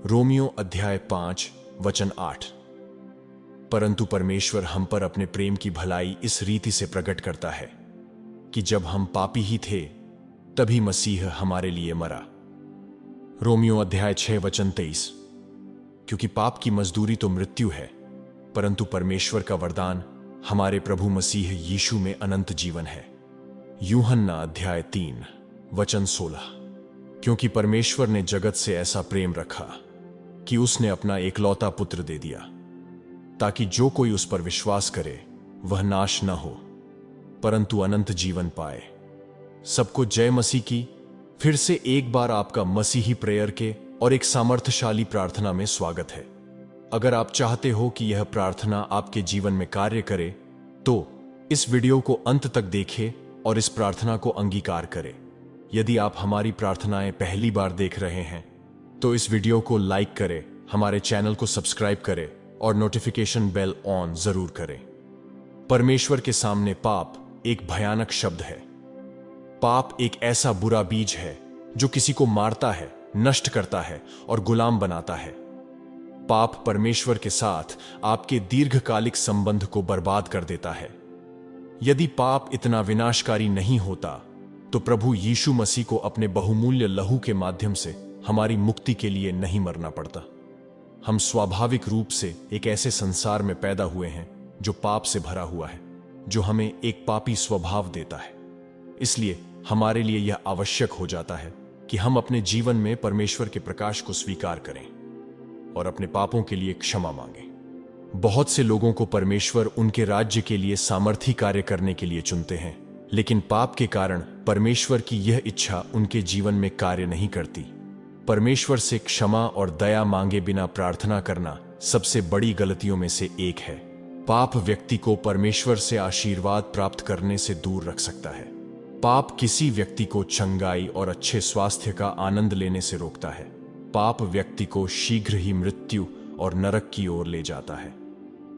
Romeo अध्याय 5 वचन 8। परंतु परमेश्वर हम पर अपने प्रेम की भलाई इस रीति से प्रकट करता है कि जब हम पापी ही थे तभी मसीह हमारे लिए मरा। रोमियो अध्याय 6 वचन 23। क्योंकि पाप की मजदूरी तो मृत्यु है, परंतु परमेश्वर का वरदान हमारे प्रभु मसीह यीशु में अनंत जीवन है। यूहन्ना अध्याय 3 वचन 16। क्योंकि परमेश्वर ने जगत से ऐसा प्रेम रखा कि उसने अपना एकलौता पुत्र दे दिया, ताकि जो कोई उस पर विश्वास करे वह नाश न हो परंतु अनंत जीवन पाए। सबको जय मसीह की। फिर से एक बार आपका मसीही प्रेयर के और एक सामर्थ्यशाली प्रार्थना में स्वागत है। अगर आप चाहते हो कि यह प्रार्थना आपके जीवन में कार्य करे तो इस वीडियो को अंत तक देखें और इस प्रार्थना को अंगीकार करें। यदि आप हमारी प्रार्थनाएं पहली बार देख रहे हैं तो इस वीडियो को लाइक करें, हमारे चैनल को सब्सक्राइब करें और नोटिफिकेशन बेल ऑन जरूर करें। परमेश्वर के सामने पाप एक भयानक शब्द है। पाप एक ऐसा बुरा बीज है जो किसी को मारता है, नष्ट करता है और गुलाम बनाता है। पाप परमेश्वर के साथ आपके दीर्घकालिक संबंध को बर्बाद कर देता है। यदि पाप इतना विनाशकारी नहीं होता तो प्रभु यीशु मसीह को अपने बहुमूल्य लहू के माध्यम से हमारी मुक्ति के लिए नहीं मरना पड़ता। हम स्वाभाविक रूप से एक ऐसे संसार में पैदा हुए हैं जो पाप से भरा हुआ है, जो हमें एक पापी स्वभाव देता है। इसलिए हमारे लिए यह आवश्यक हो जाता है कि हम अपने जीवन में परमेश्वर के प्रकाश को स्वीकार करें और अपने पापों के लिए क्षमा मांगें। बहुत से लोगों को परमेश्वर उनके राज्य के लिए सामर्थी कार्य करने के लिए चुनते हैं, लेकिन पाप के कारण परमेश्वर की यह इच्छा उनके जीवन में कार्य नहीं करती। परमेश्वर से क्षमा और दया मांगे बिना प्रार्थना करना सबसे बड़ी गलतियों में से एक है। पाप व्यक्ति को परमेश्वर से आशीर्वाद प्राप्त करने से दूर रख सकता है। पाप किसी व्यक्ति को चंगाई और अच्छे स्वास्थ्य का आनंद लेने से रोकता है। पाप व्यक्ति को शीघ्र ही मृत्यु और नरक की ओर ले जाता है।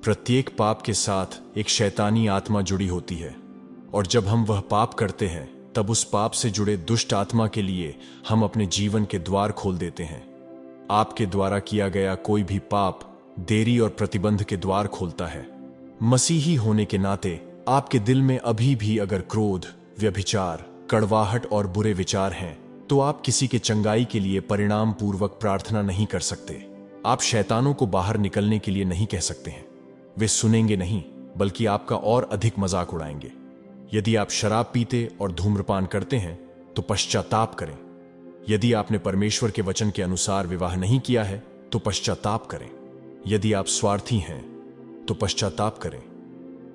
प्रत्येक पाप के साथ एक शैतानी आत्मा जुड़ी होती है और जब हम वह पाप करते हैं तब उस पाप से जुड़े दुष्ट आत्मा के लिए हम अपने जीवन के द्वार खोल देते हैं। आपके द्वारा किया गया कोई भी पाप देरी और प्रतिबंध के द्वार खोलता है। मसीही होने के नाते आपके दिल में अभी भी अगर क्रोध, व्यभिचार, कड़वाहट और बुरे विचार हैं तो आप किसी के चंगाई के लिए परिणाम पूर्वक प्रार्थना नहीं कर सकते। आप शैतानों को बाहर निकलने के लिए नहीं कह सकते हैं। वे सुनेंगे नहीं बल्कि आपका और अधिक मजाक उड़ाएंगे। यदि आप शराब पीते और धूम्रपान करते हैं तो पश्चाताप करें। यदि आपने परमेश्वर के वचन के अनुसार विवाह नहीं किया है तो पश्चाताप करें। यदि आप स्वार्थी हैं तो पश्चाताप करें।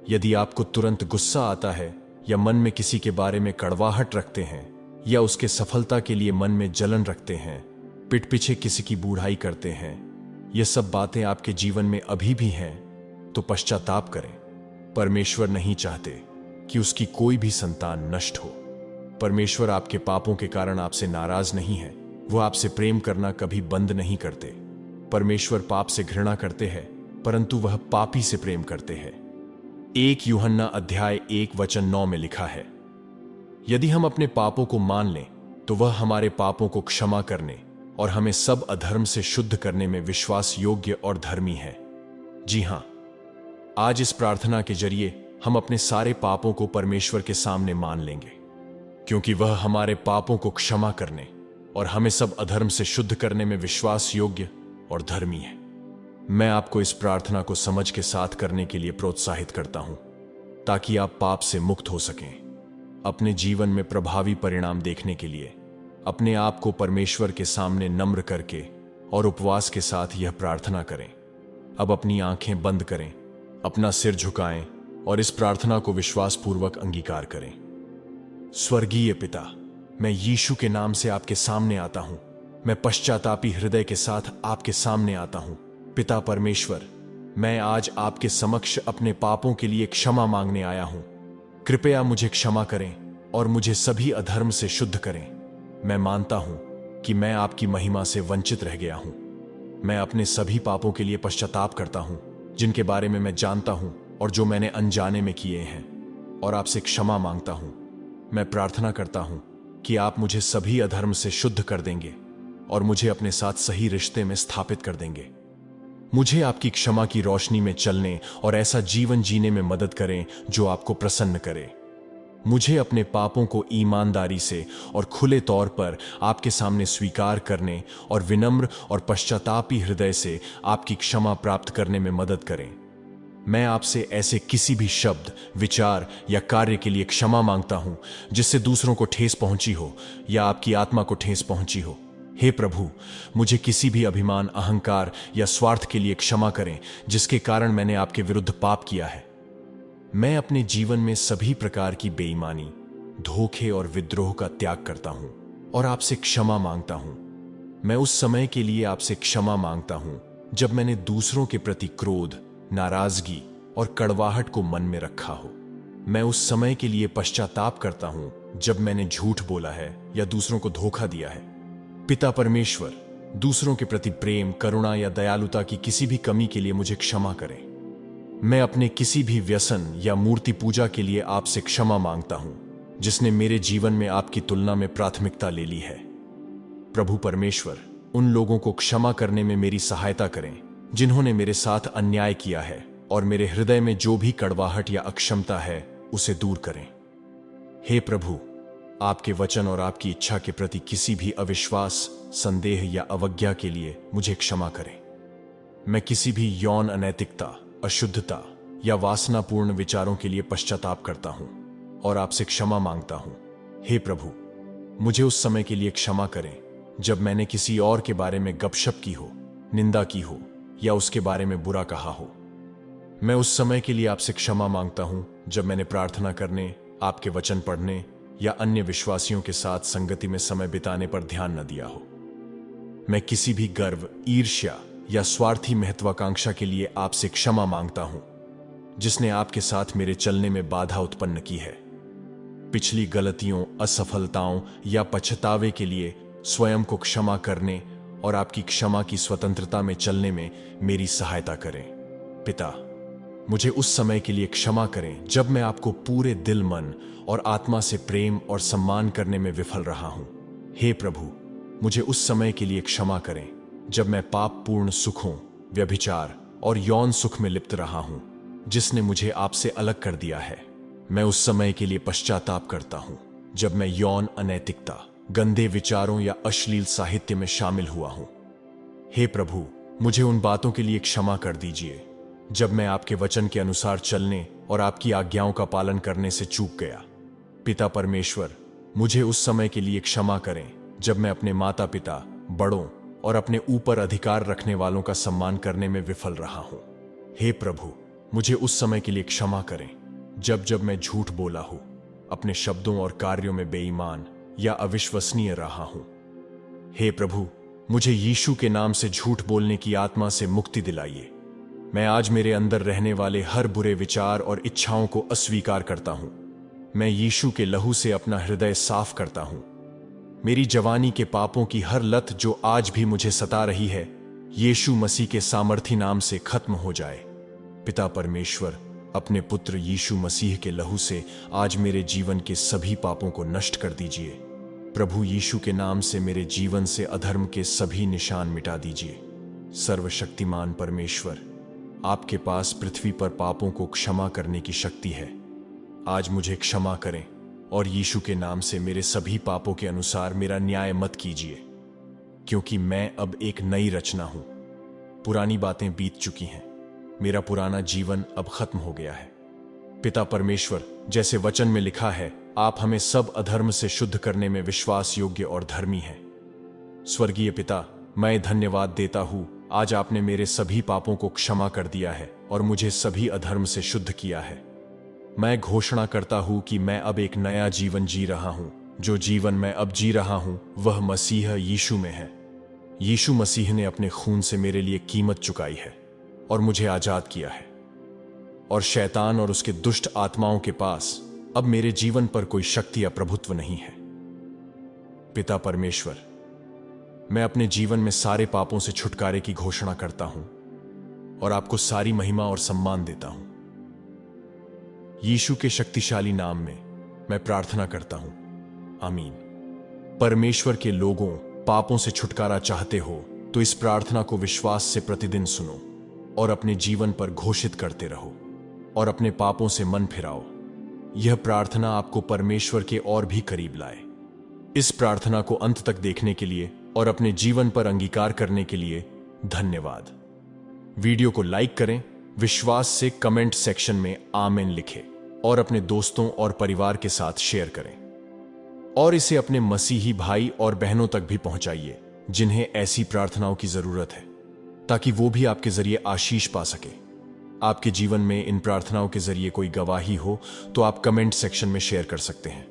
यदि आपको तुरंत गुस्सा आता है या मन में किसी के बारे में कड़वाहट रखते हैं या उसके सफलता के लिए मन में जलन रखते हैं, पीठ पीछे किसी की बुराई करते हैं, ये सब बातें आपके जीवन में अभी भी हैं तो पश्चाताप करें। परमेश्वर नहीं चाहते कि उसकी कोई भी संतान नष्ट हो। परमेश्वर आपके पापों के कारण आपसे नाराज नहीं है। वो आपसे प्रेम करना कभी बंद नहीं करते। परमेश्वर पाप से घृणा करते हैं परंतु वह पापी से प्रेम करते हैं। 1 यूहन्ना अध्याय 1 वचन 9 में लिखा है, यदि हम अपने पापों को मान लें तो वह हमारे पापों को क्षमा करने और हमें सब अधर्म से शुद्ध करने में विश्वास योग्य और धर्मी है। जी हां, आज इस प्रार्थना के जरिए हम अपने सारे पापों को परमेश्वर के सामने मान लेंगे, क्योंकि वह हमारे पापों को क्षमा करने और हमें सब अधर्म से शुद्ध करने में विश्वास योग्य और धर्मी है। मैं आपको इस प्रार्थना को समझ के साथ करने के लिए प्रोत्साहित करता हूं ताकि आप पाप से मुक्त हो सकें। अपने जीवन में प्रभावी परिणाम देखने के लिए अपने आप को परमेश्वर के सामने नम्र करके और उपवास के साथ यह प्रार्थना करें। अब अपनी आंखें बंद करें, अपना सिर झुकाएं और इस प्रार्थना को विश्वासपूर्वक अंगीकार करें। स्वर्गीय पिता, मैं यीशु के नाम से आपके सामने आता हूं। मैं पश्चातापी हृदय के साथ आपके सामने आता हूं। पिता परमेश्वर, मैं आज आपके समक्ष अपने पापों के लिए क्षमा मांगने आया हूं। कृपया मुझे क्षमा करें और मुझे सभी अधर्म से शुद्ध करें। मैं मानता हूं कि मैं आपकी महिमा से वंचित रह गया हूं। मैं अपने सभी पापों के लिए पश्चाताप करता हूं जिनके बारे में मैं जानता हूं और जो मैंने अनजाने में किए हैं, और आपसे क्षमा मांगता हूं। मैं प्रार्थना करता हूं कि आप मुझे सभी अधर्म से शुद्ध कर देंगे और मुझे अपने साथ सही रिश्ते में स्थापित कर देंगे। मुझे आपकी क्षमा की रोशनी में चलने और ऐसा जीवन जीने में मदद करें जो आपको प्रसन्न करे। मुझे अपने पापों को ईमानदारी से और खुले तौर पर आपके सामने स्वीकार करने और विनम्र और पश्चातापी हृदय से आपकी क्षमा प्राप्त करने में मदद करें। मैं आपसे ऐसे किसी भी शब्द, विचार या कार्य के लिए क्षमा मांगता हूं जिससे दूसरों को ठेस पहुंची हो या आपकी आत्मा को ठेस पहुंची हो। हे प्रभु, मुझे किसी भी अभिमान, अहंकार या स्वार्थ के लिए क्षमा करें जिसके कारण मैंने आपके विरुद्ध पाप किया है। मैं अपने जीवन में सभी प्रकार की बेईमानी, धोखे और विद्रोह का त्याग करता हूं और आपसे क्षमा मांगता हूं। मैं उस समय के लिए आपसे क्षमा मांगता हूं जब मैंने दूसरों के प्रति क्रोध, नाराजगी और कड़वाहट को मन में रखा हो। मैं उस समय के लिए पश्चाताप करता हूं जब मैंने झूठ बोला है या दूसरों को धोखा दिया है। पिता परमेश्वर, दूसरों के प्रति प्रेम, करुणा या दयालुता की किसी भी कमी के लिए मुझे क्षमा करें। मैं अपने किसी भी व्यसन या मूर्ति पूजा के लिए आपसे क्षमा मांगता हूं जिसने मेरे जीवन में आपकी तुलना में प्राथमिकता ले ली है। प्रभु परमेश्वर, उन लोगों को क्षमा करने में मेरी सहायता करें जिन्होंने मेरे साथ अन्याय किया है, और मेरे हृदय में जो भी कड़वाहट या अक्षमता है उसे दूर करें। हे प्रभु, आपके वचन और आपकी इच्छा के प्रति किसी भी अविश्वास, संदेह या अवज्ञा के लिए मुझे क्षमा करें। मैं किसी भी यौन अनैतिकता, अशुद्धता या वासनापूर्ण विचारों के लिए पश्चाताप करता हूं और आपसे क्षमा मांगता हूं। हे प्रभु, मुझे उस समय के लिए क्षमा करें जब मैंने किसी और के बारे में गपशप की हो, निंदा की हो या उसके बारे में बुरा कहा हो। मैं उस समय के लिए आपसे क्षमा मांगता हूं जब मैंने प्रार्थना करने, आपके वचन पढ़ने या अन्य विश्वासियों के साथ संगति में समय बिताने पर ध्यान न दिया हो। मैं किसी भी गर्व, ईर्ष्या या स्वार्थी महत्वाकांक्षा के लिए आपसे क्षमा मांगता हूं जिसने आपके साथ मेरे चलने में बाधा उत्पन्न की है। पिछली गलतियों, असफलताओं या पछतावे के लिए स्वयं को क्षमा करने और आपकी क्षमा की स्वतंत्रता में चलने में मेरी सहायता करें। पिता, मुझे उस समय के लिए क्षमा करें जब मैं आपको पूरे दिल, मन और आत्मा से प्रेम और सम्मान करने में विफल रहा हूं। हे प्रभु, मुझे उस समय के लिए क्षमा करें जब मैं पापपूर्ण सुखों, व्यभिचार और यौन सुख में लिप्त रहा हूं जिसने मुझे आपसे अलग कर दिया है। मैं उस समय के लिए पश्चाताप करता हूं जब मैं यौन अनैतिकता, गंदे विचारों या अश्लील साहित्य में शामिल हुआ हूं। हे प्रभु, मुझे उन बातों के लिए क्षमा कर दीजिए जब मैं आपके वचन के अनुसार चलने और आपकी आज्ञाओं का पालन करने से चूक गया। पिता परमेश्वर, मुझे उस समय के लिए क्षमा करें जब मैं अपने माता पिता, बड़ों और अपने ऊपर अधिकार रखने वालों का सम्मान करने में विफल रहा हूं। हे प्रभु, मुझे उस समय के लिए क्षमा करें जब मैं झूठ बोला हूं, अपने शब्दों और कार्यों में बेईमान या अविश्वसनीय रहा हूं। हे प्रभु, मुझे यीशु के नाम से झूठ बोलने की आत्मा से मुक्ति दिलाइए। मैं आज मेरे अंदर रहने वाले हर बुरे विचार और इच्छाओं को अस्वीकार करता हूं। मैं यीशु के लहू से अपना हृदय साफ करता हूं। मेरी जवानी के पापों की हर लत जो आज भी मुझे सता रही है, यीशु मसीह के सामर्थी नाम से खत्म हो जाए। पिता परमेश्वर, अपने पुत्र यीशु मसीह के लहू से आज मेरे जीवन के सभी पापों को नष्ट कर दीजिए। प्रभु यीशु के नाम से मेरे जीवन से अधर्म के सभी निशान मिटा दीजिए। सर्वशक्तिमान परमेश्वर, आपके पास पृथ्वी पर पापों को क्षमा करने की शक्ति है। आज मुझे क्षमा करें और यीशु के नाम से मेरे सभी पापों के अनुसार मेरा न्याय मत कीजिए, क्योंकि मैं अब एक नई रचना हूं। पुरानी बातें बीत चुकी हैं, मेरा पुराना जीवन अब खत्म हो गया है। पिता परमेश्वर, जैसे वचन में लिखा है, आप हमें सब अधर्म से शुद्ध करने में विश्वास योग्य और धर्मी हैं। स्वर्गीय पिता, मैं धन्यवाद देता हूं, आज आपने मेरे सभी पापों को क्षमा कर दिया है और मुझे सभी अधर्म से शुद्ध किया है। मैं घोषणा करता हूं कि मैं अब एक नया जीवन जी रहा हूं। जो जीवन मैं अब जी रहा हूं वह मसीह यीशु में है। यीशु मसीह ने अपने खून से मेरे लिए कीमत चुकाई है और मुझे आजाद किया है, और शैतान और उसके दुष्ट आत्माओं के पास अब मेरे जीवन पर कोई शक्ति या प्रभुत्व नहीं है। पिता परमेश्वर, मैं अपने जीवन में सारे पापों से छुटकारे की घोषणा करता हूं और आपको सारी महिमा और सम्मान देता हूं। यीशु के शक्तिशाली नाम में मैं प्रार्थना करता हूं, आमीन। परमेश्वर के लोगों, पापों से छुटकारा चाहते हो तो इस प्रार्थना को विश्वास से प्रतिदिन सुनो और अपने जीवन पर घोषित करते रहो और अपने पापों से मन फिराओ। यह प्रार्थना आपको परमेश्वर के और भी करीब लाए। इस प्रार्थना को अंत तक देखने के लिए और अपने जीवन पर अंगीकार करने के लिए धन्यवाद। वीडियो को लाइक करें, विश्वास से कमेंट सेक्शन में आमीन लिखें और अपने दोस्तों और परिवार के साथ शेयर करें और इसे अपने मसीही भाई और बहनों तक भी पहुंचाइए जिन्हें ऐसी प्रार्थनाओं की जरूरत है, ताकि वो भी आपके जरिए आशीष पा सके। आपके जीवन में इन प्रार्थनाओं के जरिए कोई गवाही हो तो आप कमेंट सेक्शन में शेयर कर सकते हैं।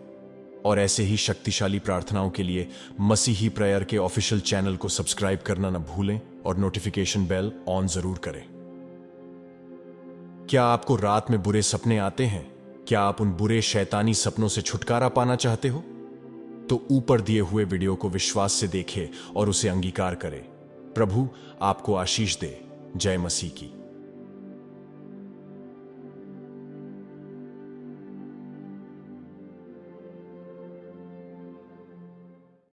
और ऐसे ही शक्तिशाली प्रार्थनाओं के लिए मसीही प्रेयर के ऑफिशियल चैनल को सब्सक्राइब करना न भूलें और नोटिफिकेशन बेल ऑन जरूर करें। क्या आपको रात में बुरे सपने आते हैं? क्या आप उन बुरे शैतानी सपनों से छुटकारा पाना चाहते हो? तो ऊपर दिए हुए वीडियो को विश्वास से देखें और उसे अंगीकार करें। प्रभु आपको आशीष दे। जय मसीह की।